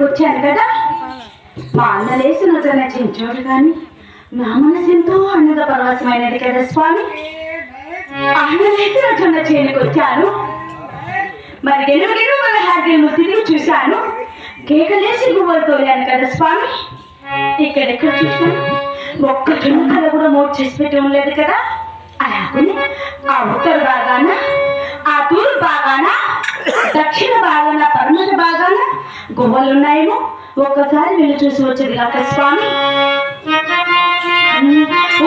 వచ్చాను కదా. మా అన్న లేసి నూతన చెంచోడు కానీ నా మనసు ఎంతో అన్నద పరవశమైనది కదా స్వామి. అన్న లేసి నూతన చేయనికి వచ్చాను. మరి గెలువగెలు మన హార్గేను తిరిగి చూశాను. కేకలేసి గువ్వలు తోలాను కదా స్వామి. ఇక్కడెక్కడ చూసాను ఒక్క చున్నకల కూడా మోట్ చేసి పెట్టి ఉండలేదు కదా. అలాగే ఆ ఉత్తర భాగాన, ఆ తూర్పు భాగాన, దక్షిణ భాగాన, పడమర భాగాన గువ్వలున్నాయేమో. ఒక్కసారి వెళ్ళి చూసి వచ్చేది కాక స్వామి.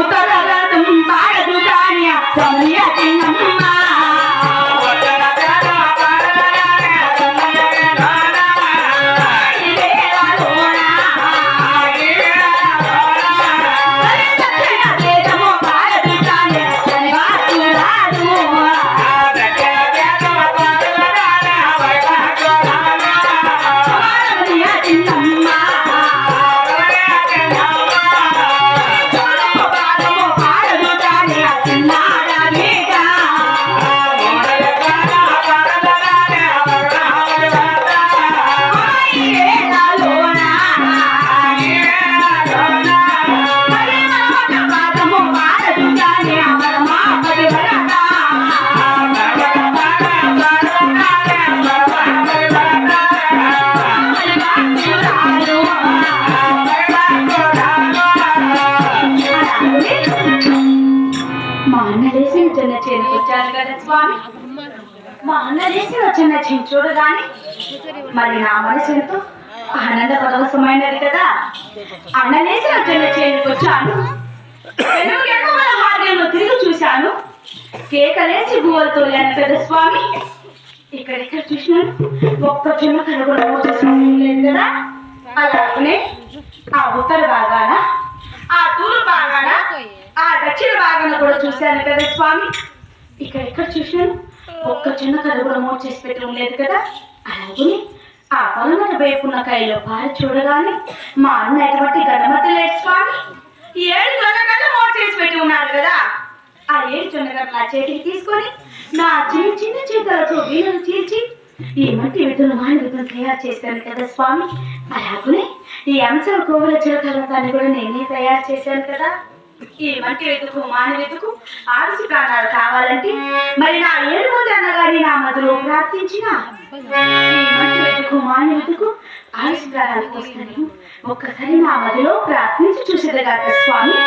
ఉత్తరాలు పాడదు కానీ మా అన్న లేసి వచ్చిన చెంచోడు కానీ మరి నా మనసు ఎంతో ఆనంద పరవశమైనది కదా. అన్న లేసి వచ్చిన చేనుకు వచ్చాను. తిరిగి చూశాను. కేకలేసి గువ్వలు తోలాను కదా స్వామి. ఇక్కడెక్కడ చూసినాను ఒక్క చిన్న కనుగొనలేదు కదా. అలాగనే ఆ ఉత్తర భాగాన, ఆ తూర్పు భాగాన, ఆ దక్షిణ భాగాన కూడా చూశాను కదా స్వామి. ఇక్కడెక్కడ చూసినాను ఒక్క చిన్న కథ కూడా మోట్ చేసి పెట్టి ఉండలేదు కదా. అలాగే ఆ పొలమట వేపున్న కాయలో పారి చూడగానే మా అన్న ఎటువంటి గణమతి లేదు స్వామి. 7 జొన్నగడ్డలు మోట్ చేసి పెట్టి ఉన్నాడు కదా. ఆ 7 జొన్నగడ్డలు నా చేతికి తీసుకొని నా చిన్న చిన్న చేతులతో వీణను చీల్చి ఈ మట్టి విధులు మాని విధులు తయారు చేశాను కదా స్వామి. అలాగే ఈ అంశాల కోవల చిరకలతాన్ని కూడా నేనే తయారు చేశాను కదా. ఈ మట్టి వెతుకు మాని వెతుకు ఆరుసి ప్రాణాలు కావాలంటే మరి నా 7 మంది అన్నగారి నా మధ్యలో ప్రార్థించిన ఈ మట్టి వెతుకు మాని వెతుకు ఆరుసి ప్రాణాలు వస్తాను. ఒక్కసారి నా మధ్యలో ప్రార్థించి చూసేదిగాక స్వామి.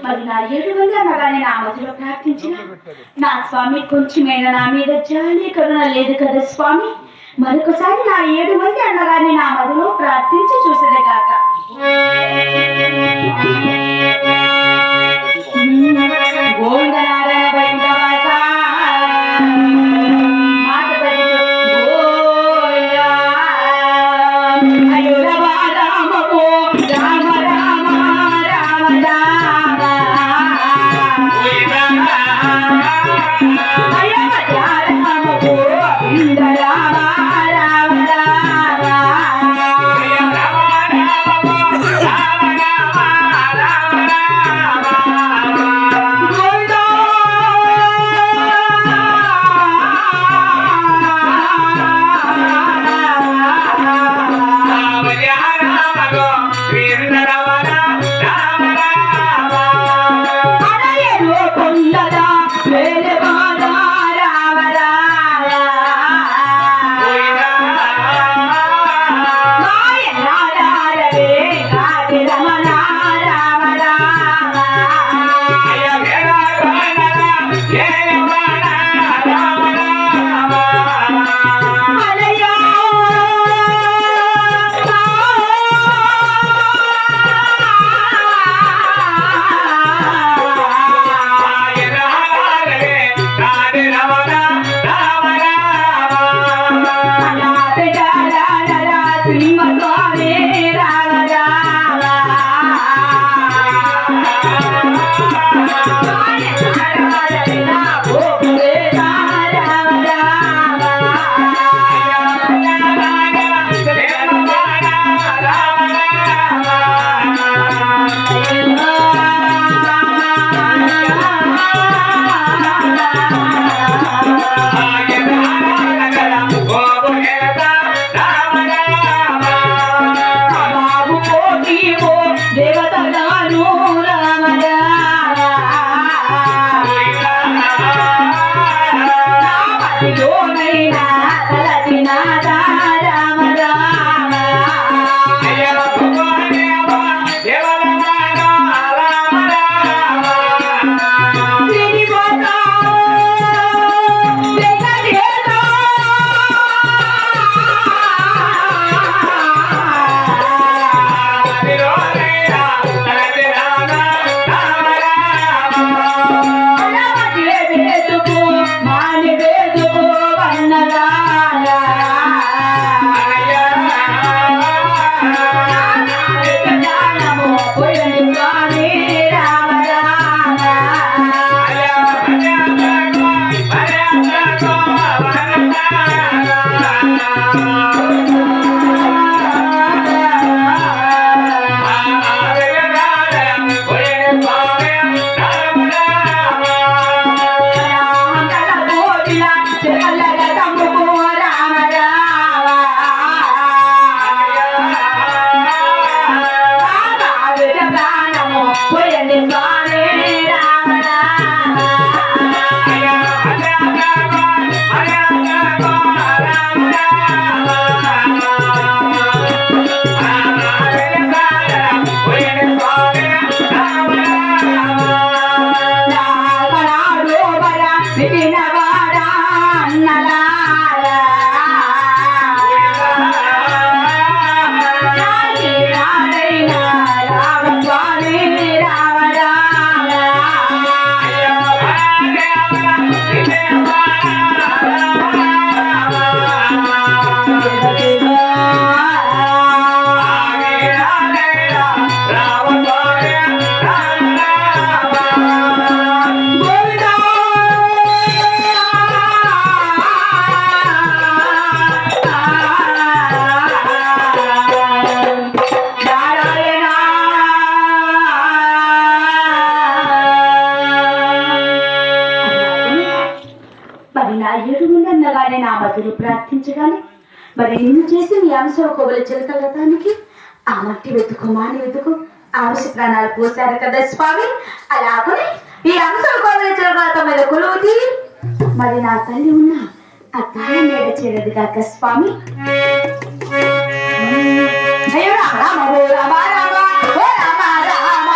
మరి నా 7 మంది అనగానే నా మధ్యలో ప్రార్థించిన నా స్వామి కొంచెమైనా నా మీద జాలి కరుణ లేదు కదా స్వామి. మరొకసారి నా 7 మంది అనగానే నా మధ్యలో ప్రార్థించి చూసేదే కాక. గోవిందనారాయణ వైకుంఠవాస మధురు ప్రార్థించగానే మరి నిన్ను చేసి నీ అంశ కోవల చిలకలతానికి ఆ మట్టి వెతుకు మాని వెతుకు ఆవిష ప్రాణాలు పోసారు కదా స్వామి. అలాగనే ఈ అంశ కోవల చిలకలత మీద కొలువుతీ మరి నా తల్లి ఉన్న ఆ తాళం మీద చేరదు కాక స్వామి. అయ్యో రామ రామ రామ రామ రామ రామ రామ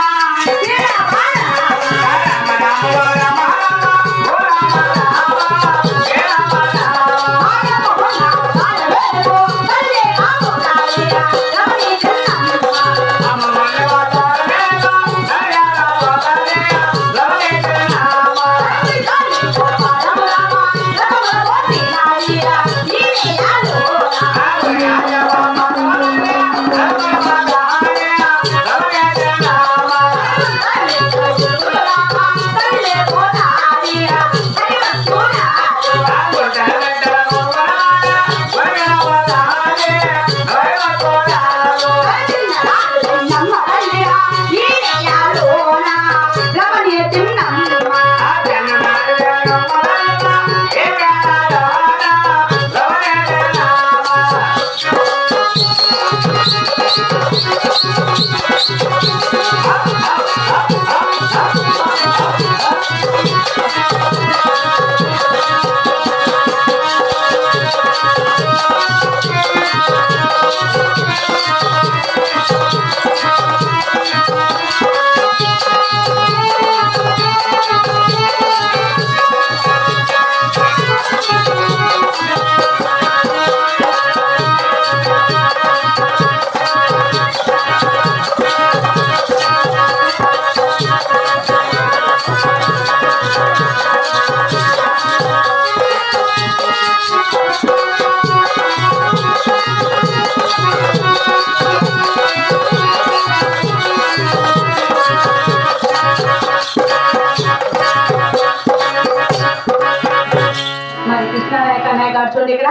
జరుగుతుంది ఇక్కడ.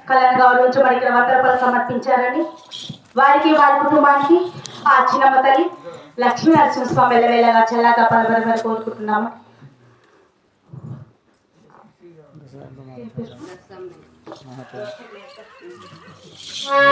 కళను గౌరవించబడి ఇక్కడ 100 రూపాయలు సమర్పించారని వారికి వారి కుటుంబానికి ఆ చిన్నమ్మ తల్లి లక్ష్మీ నరసింహస్వామి వెళ్ళవేళగా చల్లగా పలవరమని కోరుకుంటున్నాము.